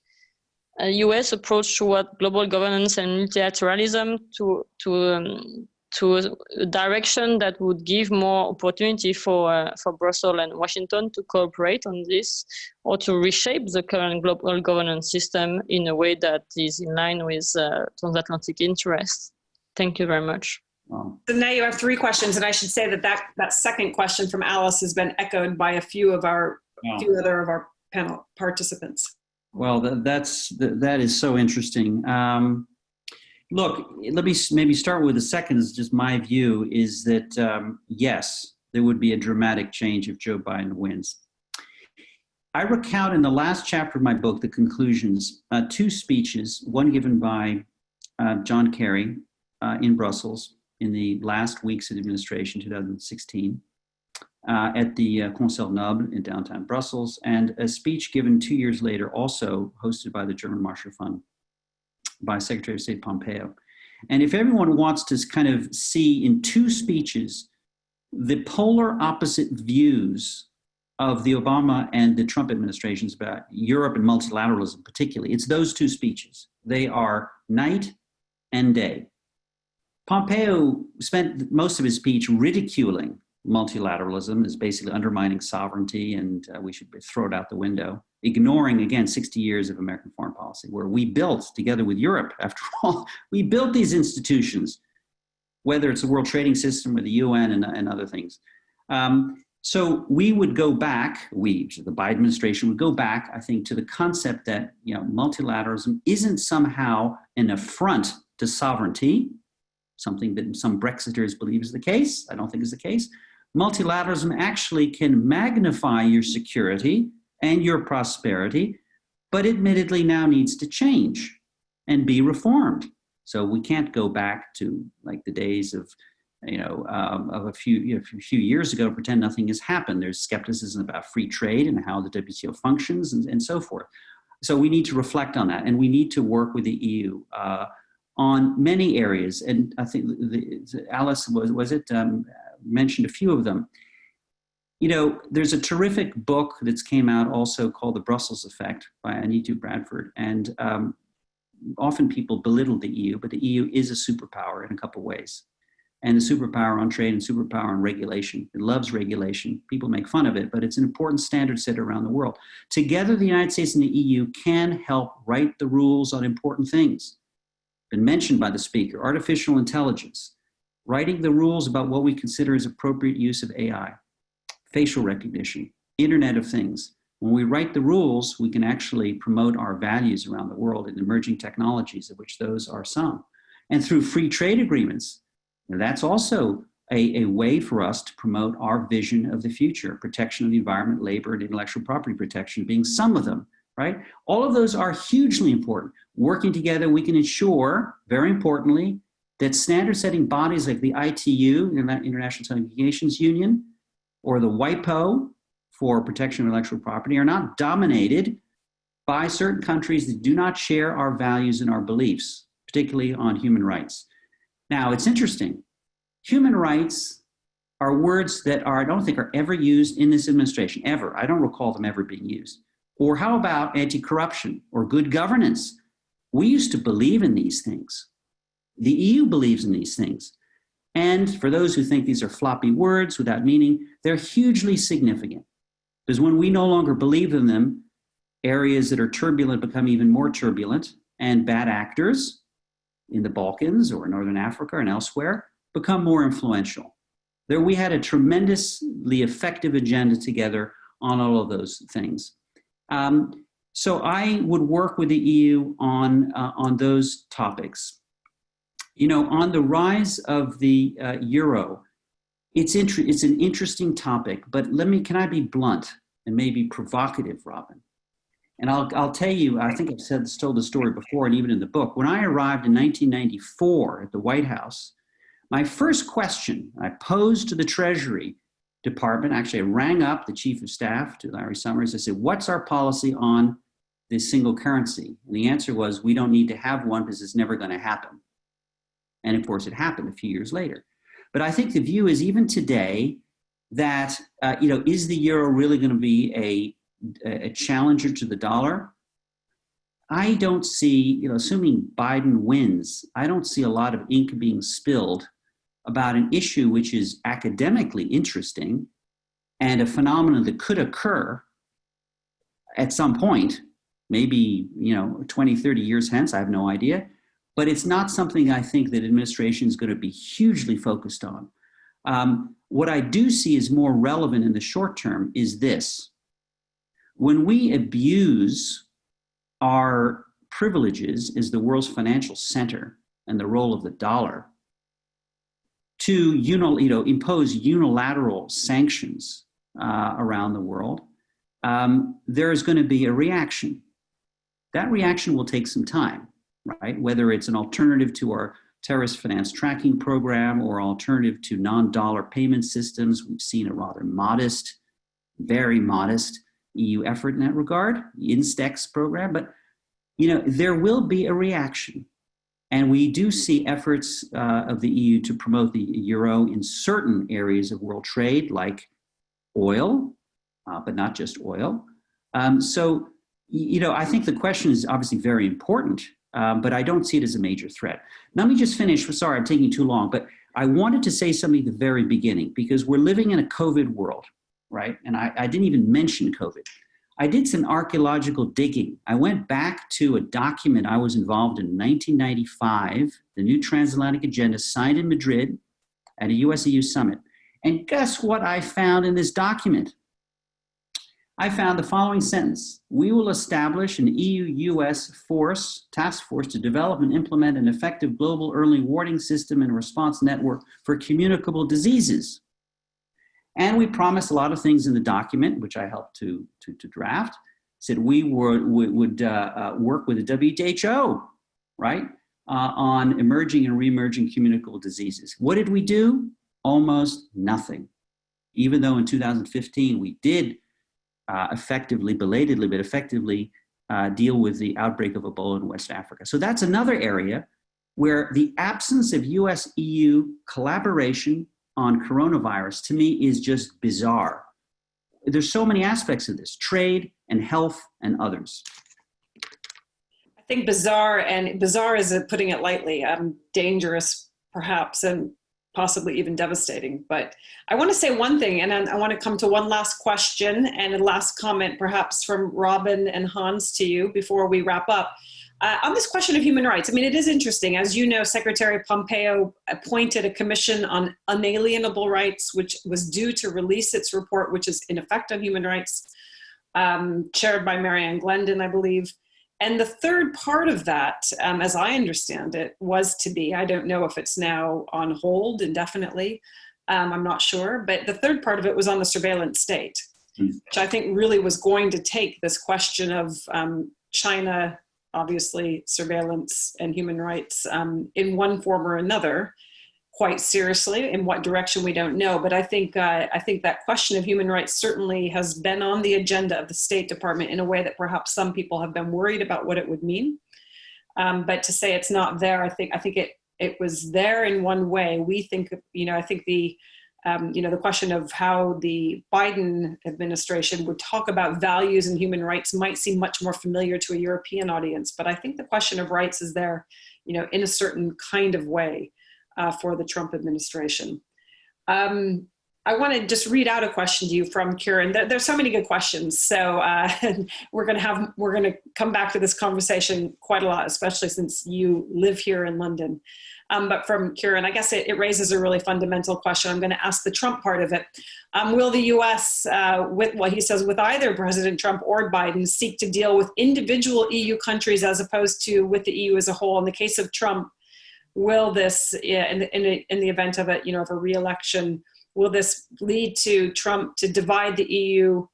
a U.S. approach toward global governance and multilateralism to a direction that would give more opportunity for Brussels and Washington to cooperate on this, or to reshape the current global governance system in a way that is in line with transatlantic interests? Thank you very much. Wow. So now you have three questions, and I should say that second question from Alice has been echoed by a few other of our panel participants. Well, that is so interesting. Look, let me maybe start with the second. Is just my view is that yes, there would be a dramatic change if Joe Biden wins. I recount in the last chapter of my book, the conclusions, two speeches, one given by John Kerry in Brussels in the last weeks of the administration, 2016. At the Conseil Noble in downtown Brussels, and a speech given 2 years later, also hosted by the German Marshall Fund, by Secretary of State Pompeo. And if everyone wants to kind of see in two speeches the polar opposite views of the Obama and the Trump administrations about Europe and multilateralism particularly, it's those two speeches. They are night and day. Pompeo spent most of his speech ridiculing multilateralism, is basically undermining sovereignty, and we should throw it out the window, ignoring, again, 60 years of American foreign policy, where we built, together with Europe, after all, we built these institutions, whether it's the World Trading System or the UN and other things. So we would go back, the Biden administration would go back, I think, to the concept that multilateralism isn't somehow an affront to sovereignty, something that some Brexiters believe is the case. I don't think is the case. Multilateralism actually can magnify your security and your prosperity, but admittedly now needs to change and be reformed. So we can't go back to like the days of, of a few years ago, pretend nothing has happened. There's skepticism about free trade and how the WTO functions and so forth. So we need to reflect on that, and we need to work with the EU on many areas. And I think Alice mentioned a few of them. There's a terrific book that's came out also called The Brussels Effect by Anitu Bradford. And often people belittle the EU, but the EU is a superpower in a couple of ways. And the superpower on trade and superpower on regulation. It loves regulation. People make fun of it, but it's an important standard setter around the world. Together, the United States and the EU can help write the rules on important things. Been mentioned by the speaker, artificial intelligence, writing the rules about what we consider as appropriate use of AI, facial recognition, Internet of Things. When we write the rules, we can actually promote our values around the world in emerging technologies, of which those are some. And through free trade agreements, that's also a way for us to promote our vision of the future, protection of the environment, labor, and intellectual property protection being some of them, right? All of those are hugely important. Working together, we can ensure, very importantly, that standard-setting bodies like the ITU, International Telecommunications Union, or the WIPO for protection of intellectual property are not dominated by certain countries that do not share our values and our beliefs, particularly on human rights. Now, it's interesting. Human rights are words that I don't think are ever used in this administration, ever. I don't recall them ever being used. Or how about anti-corruption or good governance? We used to believe in these things. The EU believes in these things. And for those who think these are floppy words without meaning, they're hugely significant. Because when we no longer believe in them, areas that are turbulent become even more turbulent, and bad actors in the Balkans or Northern Africa and elsewhere become more influential. There we had a tremendously effective agenda together on all of those things. So I would work with the EU on those topics. On the rise of the euro, it's an interesting topic, but can I be blunt and maybe provocative, Robin? And I'll tell you, I think I've told the story before and even in the book. When I arrived in 1994 at the White House, my first question I posed to the Treasury Department, actually I rang up the Chief of Staff, to Larry Summers. I said, what's our policy on this single currency? And the answer was, we don't need to have one because it's never going to happen. And of course it happened a few years later. But I think the view is even today that, is the euro really going to be a challenger to the dollar? I don't see, assuming Biden wins, I don't see a lot of ink being spilled about an issue which is academically interesting and a phenomenon that could occur at some point, maybe, 20, 30 years hence, I have no idea. But it's not something I think that administration is going to be hugely focused on. What I do see is more relevant in the short term is this. When we abuse our privileges as the world's financial center and the role of the dollar to impose unilateral sanctions around the world, there is going to be a reaction. That reaction will take some time, right? Whether it's an alternative to our terrorist finance tracking program or alternative to non-dollar payment systems, we've seen a rather modest, very modest EU effort in that regard, the INSTEX program, but there will be a reaction. And we do see efforts of the EU to promote the euro in certain areas of world trade, like oil, but not just oil. So I think the question is obviously very important, but I don't see it as a major threat. Let me just finish. Sorry, I'm taking too long, but I wanted to say something at the very beginning because we're living in a COVID world, right? And I didn't even mention COVID. I did some archaeological digging. I went back to a document I was involved in 1995, the new Transatlantic Agenda signed in Madrid at a US-EU summit. And guess what I found in this document? I found the following sentence. We will establish an EU-US task force to develop and implement an effective global early warning system and response network for communicable diseases. And we promised a lot of things in the document, which I helped to draft. Said we would work with the WHO, right, on emerging and re-emerging communicable diseases. What did we do? Almost nothing. Even though in 2015 we did effectively, belatedly, but effectively deal with the outbreak of Ebola in West Africa. So that's another area where the absence of US-EU collaboration on coronavirus, to me, is just bizarre. There's so many aspects of this, trade and health and others. I think bizarre is putting it lightly, dangerous perhaps, and possibly even devastating. But I want to say one thing, and I want to come to one last question and a last comment perhaps from Robin and Hans to you before we wrap up. On this question of human rights, I mean, it is interesting. As you know, Secretary Pompeo appointed a commission on unalienable rights, which was due to release its report, which is in effect on human rights, chaired by Marianne Glendon, I believe. And the third part of that, as I understand it, was to be, I don't know if it's now on hold indefinitely, I'm not sure, but the third part of it was on the surveillance state, which I think really was going to take this question of China, obviously surveillance and human rights in one form or another quite seriously. In what direction, we don't know. But I think that question of human rights certainly has been on the agenda of the State Department in a way that perhaps some people have been worried about what it would mean. But to say it's not there, I think it was there in one way. We think, I think the question of how the Biden administration would talk about values and human rights might seem much more familiar to a European audience. But I think the question of rights is there, in a certain kind of way for the Trump administration. I want to just read out a question to you from Kieran. There's so many good questions. So we're going to come back to this conversation quite a lot, especially since you live here in London. But from Kieran, I guess it raises a really fundamental question. I'm going to ask the Trump part of it. Will the U.S., he says, with either President Trump or Biden, seek to deal with individual EU countries as opposed to with the EU as a whole? In the case of Trump, will this, in the event of of a re-election, will this lead to Trump to divide the EU?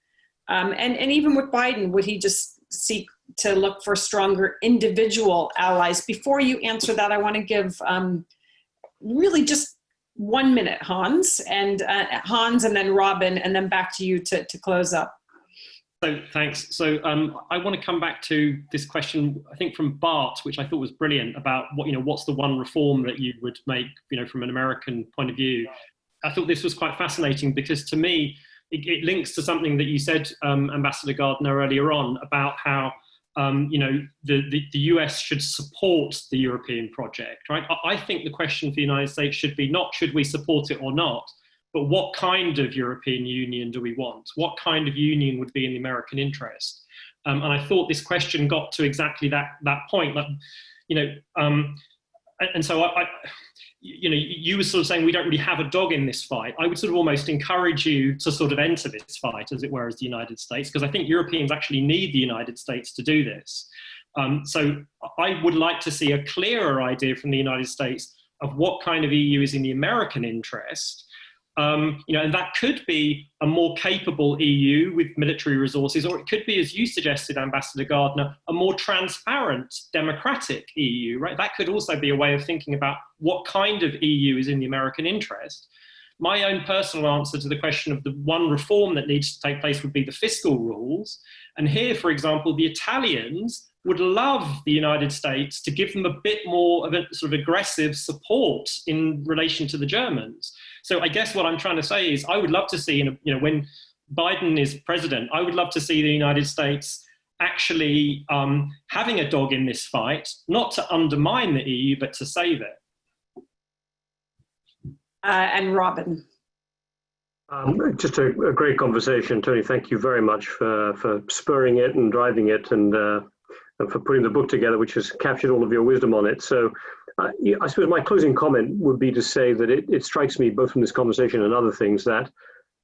And even with Biden, would he just seek to look for stronger individual allies? Before you answer that, I want to give really just 1 minute, Hans, and then Robin, and then back to you to close up. So thanks. So I want to come back to this question, I think from Bart, which I thought was brilliant, about what's the one reform that you would make, from an American point of view. I thought this was quite fascinating because to me, it links to something that you said, Ambassador Gardner, earlier on about how the US should support the European project, right? I think the question for the United States should be not should we support it or not, but what kind of European Union do we want? What kind of union would be in the American interest? And I thought this question got to exactly that point. And so you were sort of saying we don't really have a dog in this fight. I would sort of almost encourage you to sort of enter this fight, as it were, as the United States, because I think Europeans actually need the United States to do this. So I would like to see a clearer idea from the United States of what kind of EU is in the American interest. And that could be a more capable EU with military resources, or it could be, as you suggested, Ambassador Gardner, a more transparent, democratic EU, right? That could also be a way of thinking about what kind of EU is in the American interest. My own personal answer to the question of the one reform that needs to take place would be the fiscal rules. And here, for example, the Italians would love the United States to give them a bit more of a sort of aggressive support in relation to the Germans. So I guess what I'm trying to say is I would love to see, when Biden is president, I would love to see the United States actually having a dog in this fight, not to undermine the EU, but to save it. And Robin. Just a great conversation, Tony. Thank you very much for spurring it and driving it, and for putting the book together, which has captured all of your wisdom on it. So I suppose my closing comment would be to say that it strikes me, both from this conversation and other things, that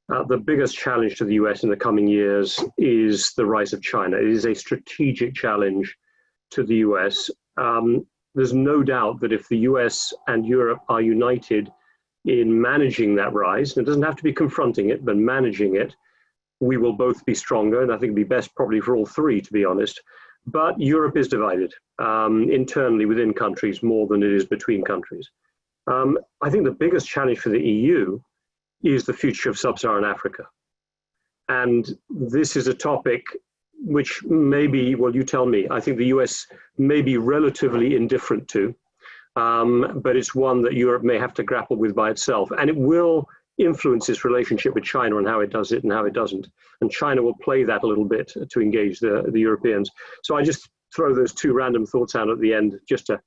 the biggest challenge to the US in the coming years is the rise of China. It is a strategic challenge to the US. There's no doubt that if the US and Europe are united in managing that rise, and it doesn't have to be confronting it, but managing it, we will both be stronger. And I think it'd be best probably for all three, to be honest. But Europe is divided internally within countries more than it is between countries. I think the biggest challenge for the EU is the future of sub-Saharan Africa. And this is a topic which maybe, well, you tell me, I think the US may be relatively indifferent to, but it's one that Europe may have to grapple with by itself. And it will influence its relationship with China and how it does it and how it doesn't. And China will play that a little bit to engage the Europeans. So I just throw those two random thoughts out at the end just to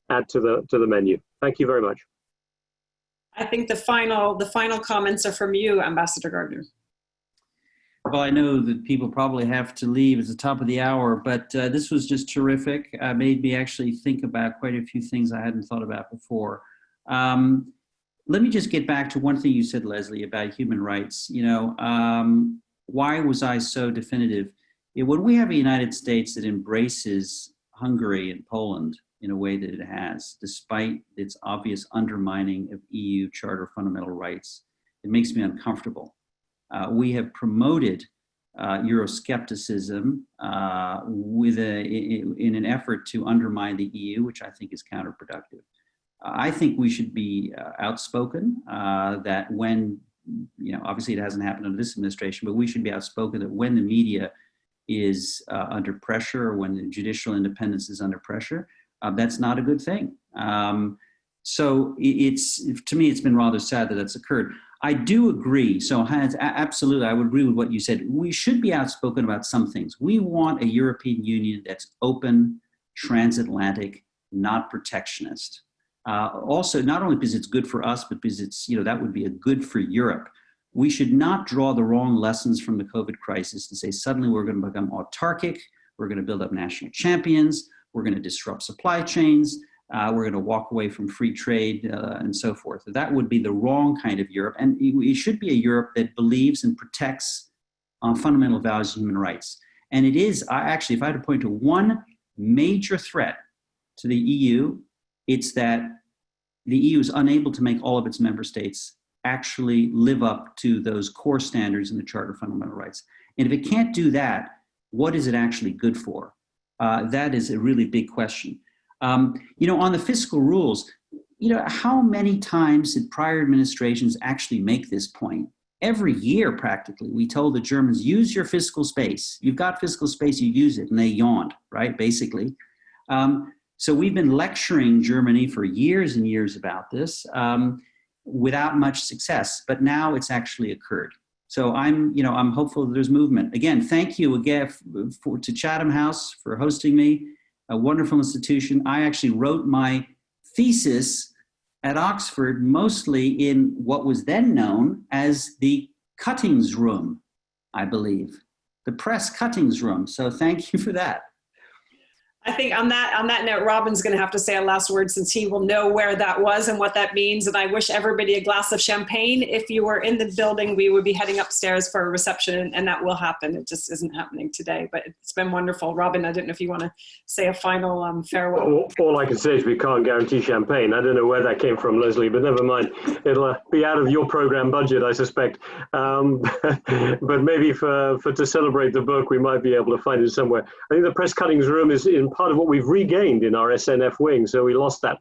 add to the menu. Thank you very much. I think the final comments are from you, Ambassador Gardner. Well, I know that people probably have to leave at the top of the hour, but this was just terrific. Made me actually think about quite a few things I hadn't thought about before. Let me just get back to one thing you said, Leslie, about human rights. Why was I so definitive? When we have a United States that embraces Hungary and Poland in a way that it has, despite its obvious undermining of EU Charter fundamental rights, it makes me uncomfortable. We have promoted Euroscepticism in an effort to undermine the EU, which I think is counterproductive. I think we should be outspoken that when, obviously it hasn't happened under this administration, but we should be outspoken that when the media is under pressure, or when the judicial independence is under pressure, that's not a good thing. So to me, it's been rather sad that that's occurred. I do agree. So Hans, absolutely, I would agree with what you said. We should be outspoken about some things. We want a European Union that's open, transatlantic, not protectionist. Also, not only because it's good for us, but because it's, that would be a good for Europe. We should not draw the wrong lessons from the COVID crisis and say suddenly we're going to become autarkic, we're going to build up national champions, we're going to disrupt supply chains, we're going to walk away from free trade and so forth. That would be the wrong kind of Europe. And it should be a Europe that believes and protects fundamental values and human rights. And it is, actually, if I had to point to one major threat to the EU, it's that the EU is unable to make all of its member states actually live up to those core standards in the Charter of Fundamental Rights. And if it can't do that, what is it actually good for? That is a really big question. On the fiscal rules, how many times did prior administrations actually make this point? Every year, practically, we told the Germans, use your fiscal space. You've got fiscal space, you use it. And they yawned, right, basically. So we've been lecturing Germany for years and years about this without much success. But now it's actually occurred. So I'm hopeful that there's movement. Again, thank you again to Chatham House for hosting me, a wonderful institution. I actually wrote my thesis at Oxford, mostly in what was then known as the cuttings room, I believe, the press cuttings room. So thank you for that. I think on that note, Robin's going to have to say a last word since he will know where that was and what that means. And I wish everybody a glass of champagne. If you were in the building, we would be heading upstairs for a reception, and that will happen. It just isn't happening today, but it's been wonderful. Robin, I don't know if you want to say a final farewell. All I can say is we can't guarantee champagne. I don't know where that came from, Leslie, but never mind. It'll be out of your program budget, I suspect. But maybe to celebrate the book, we might be able to find it somewhere. I think the press cuttings room is in part of what we've regained in our SNF wing. So we lost that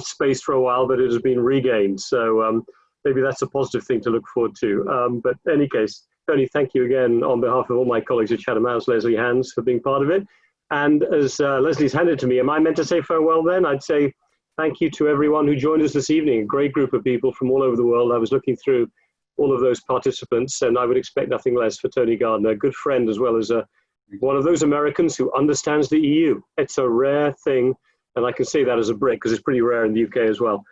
space for a while, but it has been regained. So maybe that's a positive thing to look forward to. But in any case, Tony, thank you again on behalf of all my colleagues at Chatham House, Leslie Hands, for being part of it. And as Leslie's handed to me, am I meant to say farewell then? I'd say thank you to everyone who joined us this evening, a great group of people from all over the world. I was looking through all of those participants, and I would expect nothing less for Tony Gardner, a good friend as well as one of those Americans who understands the EU. It's a rare thing, and I can say that as a Brit because it's pretty rare in the UK as well.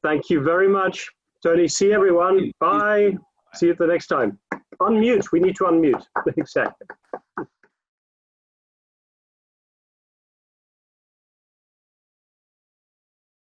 Thank you very much, Tony. See everyone. Bye. See you at the next time. Unmute. We need to unmute. Exactly.